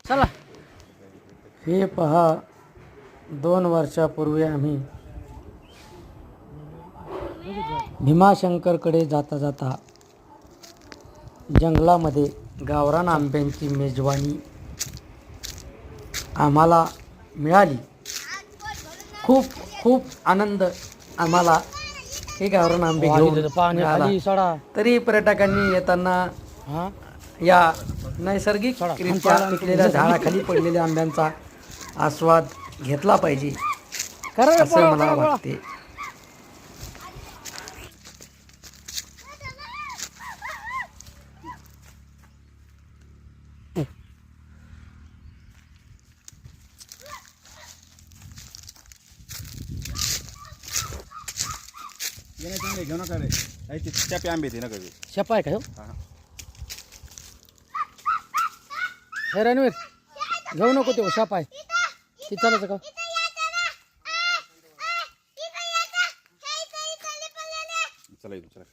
चला. हे पहा 2 वर्षापूर्वी आम्ही भीमाशंकरकडे जाता जाता जंगलामध्ये गावरान आंब्यांची मेजवानी आम्हाला मिळाली. खूप खूप आनंद आम्हाला हे गावरान आंबे घेऊन पाणी मिळाला. खाली सोडा. तरी पर्यटकांनी येताना हा या नैसर्गिकरित्या पिकलेल्या झाडाखाली पडलेल्या आंब्यांचा आस्वाद घेतला पाहिजे असं मला वाटते. घेऊ नका रे. ते चापे आंबे ते नका घेऊ. शेपा आहे का हो? हा. हे रणवीर घेऊ नको ते शाप आहे ती चालायचं का? चला इथून चला.